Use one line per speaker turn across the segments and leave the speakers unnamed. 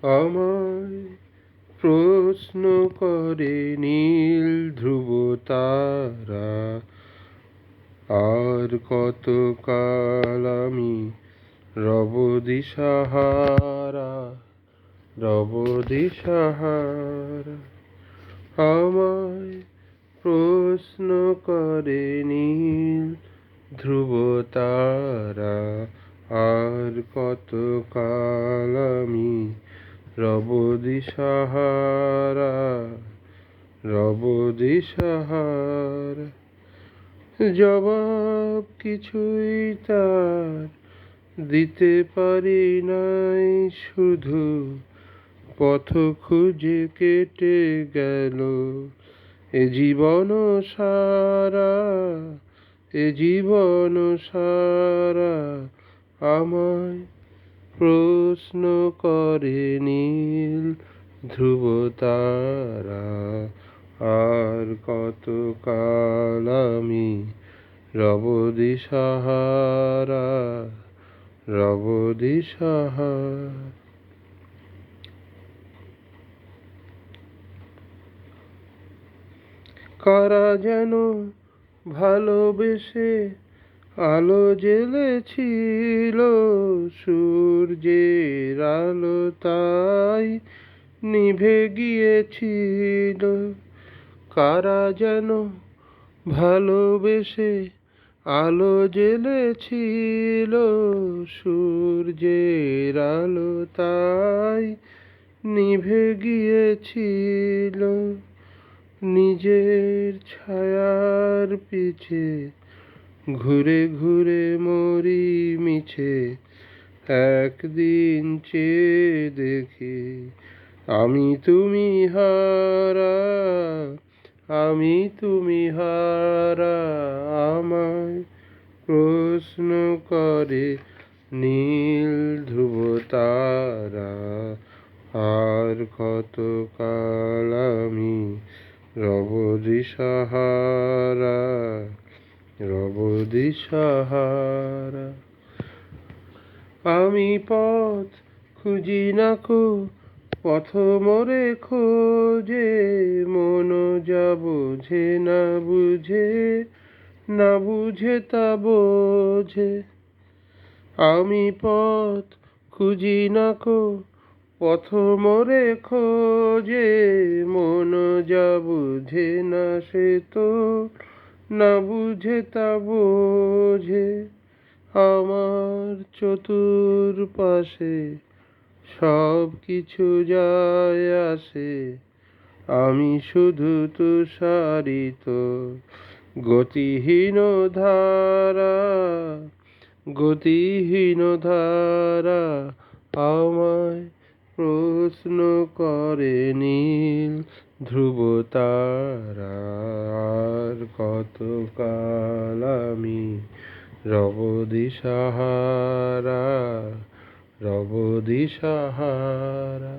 আমায় প্রশ্ন করে নীল ধ্রুব তারা, আর কতকাল আমি রব দিশাহারা, রব দিশাহারা। আমায় প্রশ্ন করে নীল ধ্রুব তারা, আর কতকাল আমি রব দিশাহারা, রব দিশাহারা। জবাব কিছুই তার দিতে পারি নাই, শুধু পথ খুঁজে কেটে গেল এ জীবন সারা, এ জীবন সারা। আমায় প্রশ্ন করে নীল ধ্রুব তারা, আর কতকাল আমি রব দিশাহারা, রব দিশাহারা। কারা যেন ভালোবেসে আলো জ্বেলেছিল, সূর্যের আলো তাই নিভে গিয়েছিল। কারা যেন ভালোবেসে আলো জ্বেলেছিল, সূর্যের আলো তাই নিভে গিয়েছিল। নিজের ছায়ার পিছে ঘুরে ঘুরে মরি মিছে, একদিন চেয়ে দেখি আমি তুমি হারা, আমি তুমি হারা। আমায় প্রশ্ন করে নীল ধ্রুব তারা, আর কতকাল আমি রব দিশাহারা, রব দিশাহারা। আমি পথ খুঁজি না কো, পথ মোরে খোঁজে, মন যা বোঝে না বুঝে, না বুঝে তা বোঝে। আমি পথ খুঁজি না কো, পথ মোরে খোঁজে, মন যা বুঝে না সে তো না বুঝে তা বোঝে। আমার চতুর্পাশে সব কিছু যায় আসে, আমি শুধু তুষারিত গতিহীন ধারা, গতিহীন ধারা। আমায় প্রশ্ন করে নীল ধ্রুব তারা, আর কতকাল আমি রব দিশাহারা, রব দিশাহারা।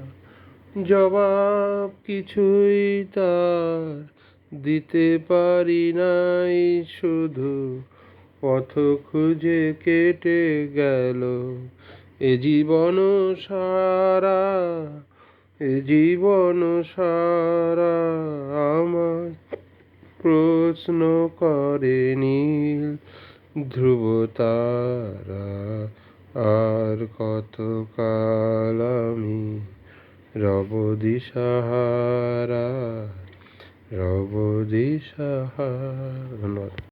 জবাব কিছুই তার দিতে পারি নাই, শুধু পথ খুঁজে কেটে গেল এ জীবন সারা, এ জীবন সারা। আমায় প্রশ্ন করে নীল ধ্রুব তারা, আর কতকাল আমি রব দিশাহারা, রব দিশাহারা। ধন্যবাদ।